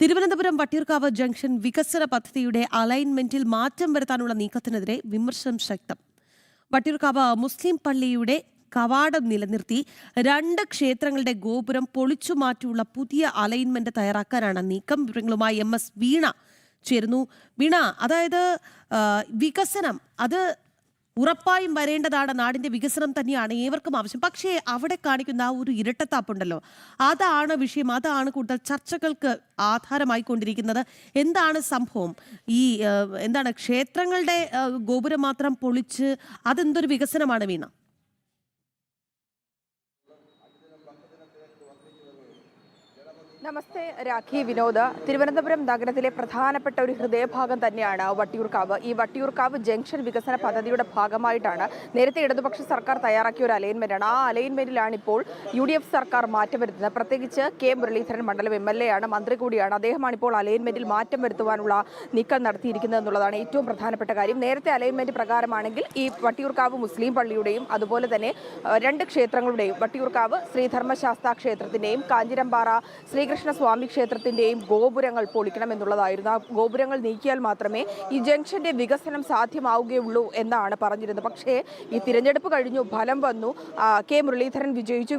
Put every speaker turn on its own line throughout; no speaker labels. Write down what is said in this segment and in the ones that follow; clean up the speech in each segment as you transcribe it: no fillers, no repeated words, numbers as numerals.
Thiruvananthapuram Vattiyoorkavu junction വികസന പദ്ധതിയുടെ അലൈൻമെന്റിൽ മാറ്റം വരുത്താനുള്ള നീക്കത്തിനെതിരെ വിമർശനം ശക്തം. വട്ടിയൂർക്കാവ് മുസ്ലിം പള്ളിയുടെ കവാടം നിലനിർത്തി 2 ക്ഷേത്രങ്ങളുടെ ഗോപുരം പൊളിച്ചുമാറ്റിയുള്ള പുതിയ അലൈൻമെന്റ് തയ്യാറാക്കാനാണ് നീക്കം. വിവരങ്ങളുമായി MS വീണ ചേരുന്നു. വീണ, അതായത് വികസനം അത് ഉറപ്പായും വരേണ്ടതാണ്, നാടിന്റെ വികസനം തന്നെയാണ് ഏവർക്കും ആവശ്യം. പക്ഷേ അവിടെ കാണിക്കുന്ന ആ ഒരു ഇരട്ടത്താപ്പുണ്ടല്ലോ, അതാണ് വിഷയം, അതാണ് കൂടുതൽ ചർച്ചകൾക്ക് ആധാരമായിക്കൊണ്ടിരിക്കുന്നത്. എന്താണ് സംഭവം? ഈ എന്താണ് ക്ഷേത്രങ്ങളുടെ ഗോപുരം മാത്രം പൊളിച്ച് അതെന്തൊരു വികസനമാണ് വീണ?
നമസ്തേ രാഖി, വിനോദ്. തിരുവനന്തപുരം നഗരത്തിലെ പ്രധാനപ്പെട്ട ഒരു ഹൃദയഭാഗം തന്നെയാണ് വട്ടിയൂർക്കാവ്. ഈ വട്ടിയൂർക്കാവ് ജംഗ്ഷൻ വികസന പദ്ധതിയുടെ ഭാഗമായിട്ടാണ് നേരത്തെ ഇടതുപക്ഷ സർക്കാർ തയ്യാറാക്കിയ ഒരു അലൈൻമെന്റാണ്. ആ അലൈൻമെന്റിലാണ് ഇപ്പോൾ UDF സർക്കാർ മാറ്റം വരുത്തുന്നത്. പ്രത്യേകിച്ച് K മുരളീധരൻ മണ്ഡലം MLA ആണ്, മന്ത്രി കൂടിയാണ്. അദ്ദേഹമാണ് ഇപ്പോൾ അലൈൻമെന്റിൽ മാറ്റം വരുത്തുവാനുള്ള നീക്കം നടത്തിയിരിക്കുന്നത് എന്നുള്ളതാണ് ഏറ്റവും പ്രധാനപ്പെട്ട കാര്യം. നേരത്തെ അലൈൻമെന്റ് പ്രകാരമാണെങ്കിൽ ഈ വട്ടിയൂർക്കാവ് മുസ്ലിം പള്ളിയുടെയും അതുപോലെ തന്നെ 2 ക്ഷേത്രങ്ങളുടെയും, വട്ടിയൂർക്കാവ് ശ്രീധർമ്മശാസ്താ ക്ഷേത്രത്തിന്റെയും കാഞ്ഞിരമ്പാറ ശ്രീകൃഷ്ണസ്വാമി ക്ഷേത്രത്തിന്റെയും ഗോപുരങ്ങൾ പൊളിക്കണം എന്നുള്ളതായിരുന്നു. ആ ഗോപുരങ്ങൾ നീക്കിയാൽ മാത്രമേ ഈ ജംഗ്ഷന്റെ വികസനം സാധ്യമാവുകയുള്ളൂ എന്നാണ് പറഞ്ഞിരുന്നത്. പക്ഷേ ഈ തിരഞ്ഞെടുപ്പ് കഴിഞ്ഞു, ഫലം വന്നു, K മുരളീധരൻ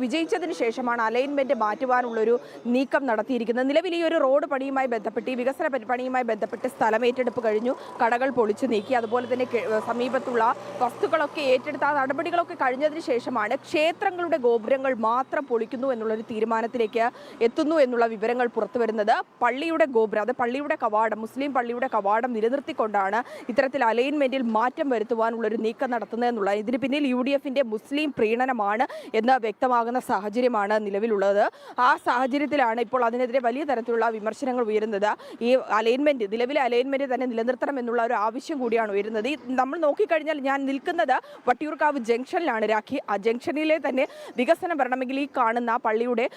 വിജയിച്ചതിന് ശേഷമാണ് അലൈൻമെന്റ് മാറ്റുവാനുള്ളൊരു നീക്കം നടത്തിയിരിക്കുന്നത്. നിലവിൽ ഈ ഒരു റോഡ് പണിയുമായി ബന്ധപ്പെട്ട്, ഈ വികസന പണിയുമായി ബന്ധപ്പെട്ട് സ്ഥലമേറ്റെടുപ്പ് കഴിഞ്ഞു, കടകൾ പൊളിച്ചു നീക്കി, അതുപോലെ തന്നെ സമീപത്തുള്ള വസ്തുക്കളൊക്കെ ഏറ്റെടുത്ത ആ നടപടികളൊക്കെ കഴിഞ്ഞതിന് ശേഷമാണ് ക്ഷേത്രങ്ങളുടെ ഗോപുരങ്ങൾ മാത്രം പൊളിക്കുന്നു എന്നുള്ളൊരു തീരുമാനത്തിലേക്ക് എത്തുന്നു എന്നുള്ള വിവരങ്ങൾ പുറത്തു വരുന്നത്. പള്ളിയുടെ ഗോപുരം, അത് പള്ളിയുടെ കവാടം, മുസ്ലിം പള്ളിയുടെ കവാടം നിലനിർത്തിക്കൊണ്ടാണ് ഇത്തരത്തിൽ അലൈൻമെന്റിൽ മാറ്റം വരുത്തുവാനുള്ളൊരു നീക്കം നടത്തുന്നത് എന്നുള്ളത്. ഇതിന് പിന്നിൽ UDFന്റെ മുസ്ലിം പ്രീണനമാണ് എന്ന് വ്യക്തമാകുന്ന സാഹചര്യമാണ് നിലവിലുള്ളത്. ആ സാഹചര്യത്തിലാണ് ഇപ്പോൾ അതിനെതിരെ വലിയ തരത്തിലുള്ള വിമർശനങ്ങൾ ഉയരുന്നത്. ഈ അലൈൻമെന്റ്, നിലവിലെ അലൈൻമെന്റ് തന്നെ നിലനിർത്തണം എന്നുള്ള ഒരു ആവശ്യം കൂടിയാണ് ഉയരുന്നത്. നമ്മൾ നോക്കിക്കഴിഞ്ഞാൽ ഞാൻ നിൽക്കുന്നത് വട്ടിയൂർക്കാവ് ജംഗ്ഷനിലാണ് രാഖി. ആ ജംഗ്ഷനിലെ തന്നെ വികസനം വരണമെങ്കിൽ ഈ കാണുന്ന പള്ളിയുടെ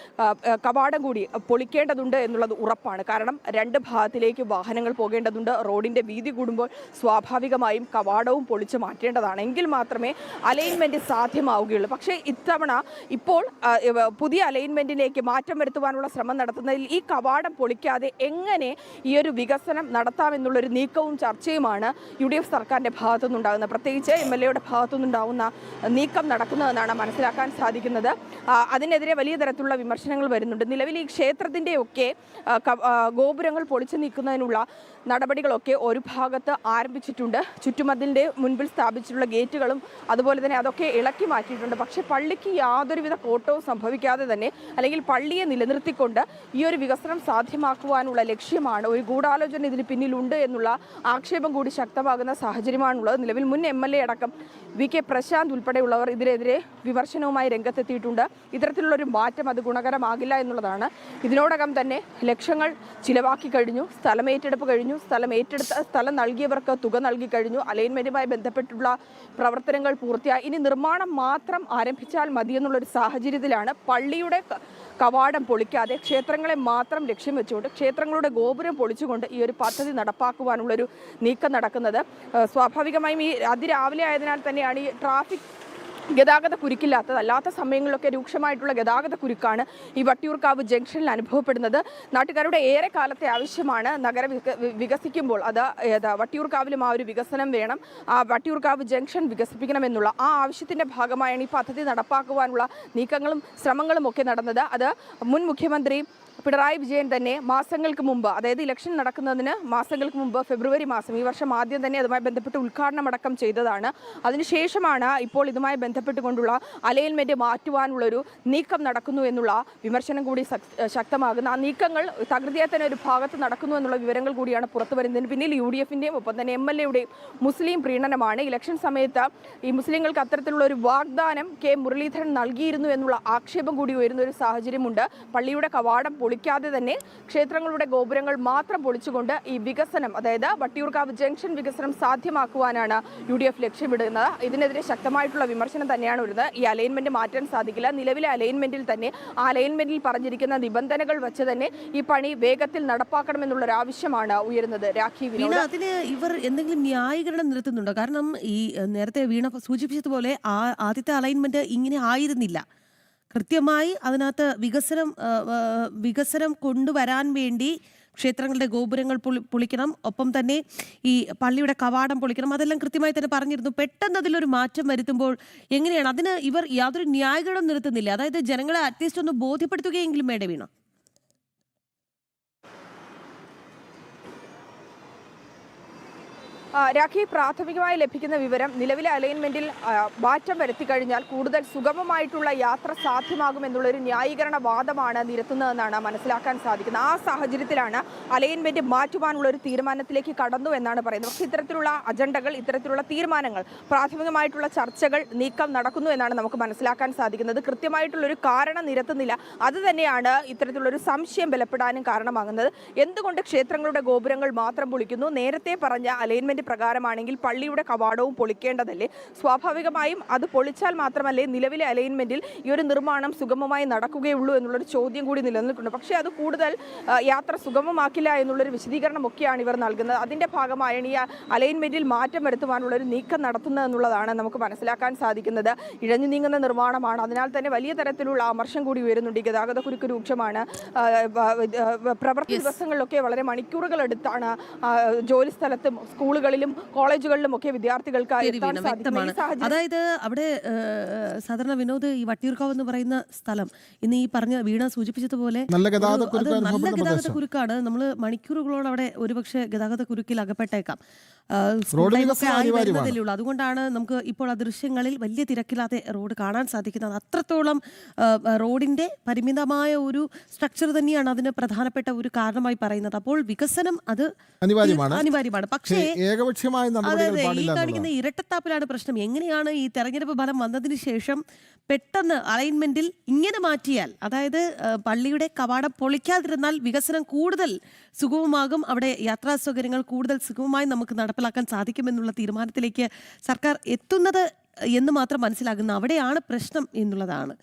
കവാടം കൂടി പൊളിക്കേണ്ടതുണ്ട് എന്നുള്ളത് ഉറപ്പാണ്. കാരണം 2 ഭാഗത്തിലേക്ക് വാഹനങ്ങൾ പോകേണ്ടതുണ്ട്. റോഡിന്റെ വീതി കൂടുമ്പോൾ സ്വാഭാവികമായും കവാടവും പൊളിച്ചു മാറ്റേണ്ടതാണ്. എങ്കിൽ മാത്രമേ അലൈൻമെന്റ് സാധ്യമാവുകയുള്ളൂ. പക്ഷേ ഇത്തവണ ഇപ്പോൾ പുതിയ അലൈൻമെന്റിലേക്ക് മാറ്റം വരുത്തുവാനുള്ള ശ്രമം നടത്തുന്നതിൽ ഈ കവാടം പൊളിക്കാതെ എങ്ങനെ ഈ ഒരു വികസനം നടത്താമെന്നുള്ളൊരു നീക്കവും ചർച്ചയുമാണ് UDF സർക്കാരിന്റെ ഭാഗത്തുനിന്നുണ്ടാകുന്നത്. പ്രത്യേകിച്ച് MLAയുടെ ഭാഗത്തുനിന്നുണ്ടാകുന്ന നീക്കം നടക്കുന്നതെന്നാണ് മനസ്സിലാക്കാൻ സാധിക്കുന്നത്. അതിനെതിരെ വലിയ തരത്തിലുള്ള വിമർശനങ്ങൾ വരുന്നുണ്ട്. നിലവിൽ ഈ ക്ഷേത്രത്തിൻ്റെയൊക്കെ ഗോപുരങ്ങൾ പൊളിച്ചു നീക്കുന്നതിനുള്ള നടപടികളൊക്കെ ഒരു ഭാഗത്ത് ആരംഭിച്ചിട്ടുണ്ട്. ചുറ്റുമതിലിൻ്റെ മുൻപിൽ സ്ഥാപിച്ചിട്ടുള്ള ഗേറ്റുകളും അതുപോലെ തന്നെ അതൊക്കെ ഇളക്കി മാറ്റിയിട്ടുണ്ട്. പക്ഷേ പള്ളിക്ക് യാതൊരുവിധ കോട്ടവും സംഭവിക്കാതെ തന്നെ, അല്ലെങ്കിൽ പള്ളിയെ നിലനിർത്തിക്കൊണ്ട് ഈ ഒരു വികസനം സാധ്യമാക്കുവാനുള്ള ലക്ഷ്യമാണ്, ഒരു ഗൂഢാലോചന ഇതിന് പിന്നിലുണ്ട് എന്നുള്ള ആക്ഷേപം കൂടി ശക്തമാകുന്ന സാഹചര്യമാണുള്ളത്. നിലവിൽ മുൻ MLA അടക്കം VK പ്രശാന്ത് ഉൾപ്പെടെയുള്ളവർ ഇതിനെതിരെ വിമർശനവുമായി രംഗത്തെത്തിയിട്ടുണ്ട്. ഇത്തരത്തിലുള്ളൊരു മാറ്റം അത് ഗുണകരമാകില്ല എന്നുള്ളതാണ്. ഇതിനോടകം തന്നെ ലക്ഷങ്ങൾ ചിലവാക്കി കഴിഞ്ഞു, സ്ഥലമേറ്റെടുപ്പ് കഴിഞ്ഞു, സ്ഥലം നൽകിയവർക്ക് തുക നൽകി കഴിഞ്ഞു, അലൈൻമെന്റുമായി ബന്ധപ്പെട്ടുള്ള പ്രവർത്തനങ്ങൾ പൂർത്തിയായി. ഇനി നിർമ്മാണം മാത്രം ആരംഭിച്ചാൽ മതിയെന്നുള്ളൊരു സാഹചര്യത്തിലാണ് പള്ളിയുടെ കവാടം പൊളിക്കാതെ ക്ഷേത്രങ്ങളെ മാത്രം ലക്ഷ്യം വെച്ചുകൊണ്ട്, ക്ഷേത്രങ്ങളുടെ ഗോപുരം പൊളിച്ചുകൊണ്ട് ഈ ഒരു പദ്ധതി നടപ്പാക്കുവാനുള്ളൊരു നീക്കം നടക്കുന്നത്. സ്വാഭാവികമായും ഈ അതിരാവിലെ ആയതിനാൽ തന്നെയാണ് ഈ ട്രാഫിക് ഗതാഗത കുരുക്കില്ലാത്തത്. അല്ലാത്ത സമയങ്ങളിലൊക്കെ രൂക്ഷമായിട്ടുള്ള ഗതാഗത കുരുക്കാണ് ഈ വട്ടിയൂർക്കാവ് ജംഗ്ഷനിൽ അനുഭവപ്പെടുന്നത്. നാട്ടുകാരുടെ ഏറെ കാലത്തെ ആവശ്യമാണ് നഗരം വികസിക്കുമ്പോൾ അത് വട്ടിയൂർക്കാവിലും ആ ഒരു വികസനം വേണം, ആ വട്ടിയൂർക്കാവ് ജംഗ്ഷൻ വികസിപ്പിക്കണമെന്നുള്ള ആ ആവശ്യത്തിൻ്റെ ഭാഗമായാണ് ഈ പദ്ധതി നടപ്പാക്കുവാനുള്ള നീക്കങ്ങളും ശ്രമങ്ങളും ഒക്കെ നടന്നത്. അത് മുൻ മുഖ്യമന്ത്രി പിണറായി വിജയൻ തന്നെ മാസങ്ങൾക്ക് മുമ്പ്, അതായത് ഇലക്ഷൻ നടക്കുന്നതിന് മാസങ്ങൾക്ക് മുമ്പ് ഫെബ്രുവരി മാസം, ഈ വർഷം ആദ്യം തന്നെ അതുമായി ബന്ധപ്പെട്ട് ഉദ്ഘാടനം അടക്കം ചെയ്തതാണ്. അതിനുശേഷമാണ് ഇപ്പോൾ ഇതുമായി ബന്ധപ്പെട്ടുകൊണ്ടുള്ള അലൈൻമെന്റ് മാറ്റുവാനുള്ളൊരു നീക്കം നടക്കുന്നു എന്നുള്ള വിമർശനം കൂടി ശക്തമാകുന്ന, ആ നീക്കങ്ങൾ തകൃതിയായി തന്നെ ഒരു ഭാഗത്ത് നടക്കുന്നു എന്നുള്ള വിവരങ്ങൾ കൂടിയാണ് പുറത്തു വരുന്നതിന് പിന്നിൽ UDFന്റെയും ഒപ്പം തന്നെ MLAയുടെയും മുസ്ലിം പ്രീണനമാണ്. ഇലക്ഷൻ സമയത്ത് ഈ മുസ്ലിങ്ങൾക്ക് അത്തരത്തിലുള്ള ഒരു വാഗ്ദാനം K മുരളീധരൻ നൽകിയിരുന്നു എന്നുള്ള ആക്ഷേപം കൂടി ഉയരുന്ന ഒരു സാഹചര്യമുണ്ട്. പള്ളിയുടെ കവാടം പൊളിക്കാതെ തന്നെ ക്ഷേത്രങ്ങളുടെ ഗോപുരങ്ങൾ മാത്രം പൊളിച്ചുകൊണ്ട് ഈ വികസനം, അതായത് വട്ടിയൂർക്കാവ് ജംഗ്ഷൻ വികസനം സാധ്യമാക്കുവാനാണ് UDF ലക്ഷ്യമിടുന്നത്. ഇതിനെതിരെ ശക്തമായിട്ടുള്ള വിമർശനം തന്നെയാണ് വരുന്നത്. ഈ അലൈൻമെന്റ് മാറ്റാൻ സാധിക്കില്ല. നിലവിലെ അലൈൻമെന്റിൽ തന്നെ, ആ അലൈൻമെന്റിൽ പറഞ്ഞിരിക്കുന്ന നിബന്ധനകൾ വെച്ച് തന്നെ ഈ പണി വേഗത്തിൽ നടപ്പാക്കണമെന്നുള്ള ഒരു ആവശ്യമാണ് ഉയരുന്നത്. രാഖി,
അതിന് ഇവർ എന്തെങ്കിലും ന്യായീകരണം നിർത്തുന്നുണ്ടോ? കാരണം ഈ നേരത്തെ വീണ സൂചിപ്പിച്ചതുപോലെ ആദ്യത്തെ അലൈൻമെന്റ് ഇങ്ങനെ ആയിരുന്നില്ല. കൃത്യമായി അതിനകത്ത് വികസനം കൊണ്ടുവരാൻ വേണ്ടി ക്ഷേത്രങ്ങളുടെ ഗോപുരങ്ങൾ പൊളിക്കണം, ഒപ്പം തന്നെ ഈ പള്ളിയുടെ കവാടം പൊളിക്കണം, അതെല്ലാം കൃത്യമായി തന്നെ പറഞ്ഞിരുന്നു. പെട്ടെന്ന് അതിലൊരു മാറ്റം വരുത്തുമ്പോൾ എങ്ങനെയാണ് അതിന് ഇവർ യാതൊരു ന്യായീകരണം നിർത്തുന്നില്ല? അതായത് ജനങ്ങളെ അറ്റ്ലീസ്റ്റ് ഒന്ന് ബോധ്യപ്പെടുത്തുകയെങ്കിലും വേണ്ട വീണ?
രാഖി, പ്രാഥമികമായി ലഭിക്കുന്ന വിവരം നിലവിലെ അലൈൻമെന്റിൽ മാറ്റം വരുത്തി കഴിഞ്ഞാൽ കൂടുതൽ സുഗമമായിട്ടുള്ള യാത്ര സാധ്യമാകുമെന്നുള്ളൊരു ന്യായീകരണ വാദമാണ് നിരത്തുന്നതെന്നാണ് മനസ്സിലാക്കാൻ സാധിക്കുന്നത്. ആ സാഹചര്യത്തിലാണ് അലൈൻമെന്റ് മാറ്റുവാനുള്ള ഒരു തീരുമാനത്തിലേക്ക് കടന്നു എന്നാണ് പറയുന്നത്. പക്ഷേ ഇത്തരത്തിലുള്ള അജണ്ടകൾ, ഇത്തരത്തിലുള്ള തീരുമാനങ്ങൾ, പ്രാഥമികമായിട്ടുള്ള ചർച്ചകൾ, നീക്കം നടക്കുന്നു എന്നാണ് നമുക്ക് മനസ്സിലാക്കാൻ സാധിക്കുന്നത്. കൃത്യമായിട്ടുള്ളൊരു കാരണം നിരത്തുന്നില്ല. അത് തന്നെയാണ് ഇത്തരത്തിലുള്ളൊരു സംശയം ബലപ്പെടാനും കാരണമാകുന്നത്. എന്തുകൊണ്ട് ക്ഷേത്രങ്ങളുടെ ഗോപുരങ്ങൾ മാത്രം പൊളിക്കുന്നു? നേരത്തെ പറഞ്ഞ അലൈൻമെന്റ് പ്രകാരമാണെങ്കിൽ പള്ളിയുടെ കവാടവും പൊളിക്കേണ്ടതല്ലേ? സ്വാഭാവികമായും അത് പൊളിച്ചാൽ മാത്രമല്ലേ നിലവിലെ അലൈൻമെന്റിൽ ഈ ഒരു നിർമ്മാണം സുഗമമായി നടക്കുകയുള്ളൂ എന്നുള്ളൊരു ചോദ്യം കൂടി നിലനിൽക്കുന്നു. പക്ഷേ അത് കൂടുതൽ യാത്ര സുഗമമാക്കില്ല എന്നുള്ളൊരു വിശദീകരണമൊക്കെയാണ് ഇവർ നൽകുന്നത്. അതിന്റെ ഭാഗമായാണ് ഈ അലൈൻമെന്റിൽ മാറ്റം വരുത്തുവാനുള്ള ഒരു നീക്കം നടത്തുന്നത് എന്നുള്ളതാണ് നമുക്ക് മനസ്സിലാക്കാൻ സാധിക്കുന്നത്. ഇഴഞ്ഞു നീങ്ങുന്ന നിർമ്മാണമാണ്, അതിനാൽ തന്നെ വലിയ തരത്തിലുള്ള അമർഷം കൂടി ഉയരുന്നുണ്ട്. ഗതാഗത കുരുക്ക് രൂക്ഷമാണ്. പ്രവൃത്തി ദിവസങ്ങളിലൊക്കെ വളരെ മണിക്കൂറുകൾ എടുത്താണ് ജോലി സ്ഥലത്തും സ്കൂളുകളിലും കോളേജുകളിലും ഒക്കെ വിദ്യാർത്ഥികൾക്ക് എത്താൻ സാധിക്കുന്നത്.
അതായത് അവിടെ സാധാരണ വിനോദ്, ഈ വട്ടിയൂർക്കാവ് എന്ന് പറയുന്ന സ്ഥലം ഇന്ന് ഈ പറഞ്ഞ വീണ സൂചിപ്പിച്ചതുപോലെ
നല്ല
അത് നല്ല ഗതാഗത
ഗതാഗത
കുരുക്കാണ്. നമ്മൾ മണിക്കൂറുകളോട് അവിടെ ഒരുപക്ഷെ ഗതാഗത കുരുക്കിൽ അകപ്പെട്ടേക്കാം.
റോഡ് വികസനം അനിവാര്യമാണ്.
ഉള്ളൂ. അതുകൊണ്ടാണ് നമുക്ക് ഇപ്പോൾ ആ ദൃശ്യങ്ങളിൽ വലിയ തിരക്കില്ലാതെ റോഡ് കാണാൻ സാധിക്കുന്നത്. അത്രത്തോളം റോഡിന്റെ പരിമിതമായ ഒരു സ്ട്രക്ചർ തന്നെയാണ് അതിന് പ്രധാനപ്പെട്ട ഒരു കാരണമായി പറയുന്നത്. അപ്പോൾ വികസനം അത് അനിവാര്യമാണ്. പക്ഷേ
ഏകപക്ഷീയമായ നടപടികൾ
ഈ
പാടില്ല
കാണിക്കുന്ന ഇരട്ടത്താപ്പിലാണ് പ്രശ്നം. എങ്ങനെയാണ് ഈ തെരഞ്ഞെടുപ്പ് ഫലം വന്നതിന് ശേഷം പെട്ടെന്ന് അലൈൻമെന്റിൽ ഇങ്ങനെ മാറ്റിയാൽ, അതായത് പള്ളിയുടെ കവാടം പൊളിക്കാതിരുന്നാൽ വികസനം കൂടുതൽ സുഗമമാകും, അവിടെ യാത്രാ സൗകര്യങ്ങൾ കൂടുതൽ സുഗമമായി നമുക്ക് നടപ്പിലാക്കാൻ സാധിക്കുമെന്നുള്ള തീരുമാനത്തിലേക്ക് സർക്കാർ എത്തുന്നത് എന്ന് മാത്രം മനസ്സിലാകുന്നു. അവിടെയാണ് പ്രശ്നം എന്നുള്ളതാണ്.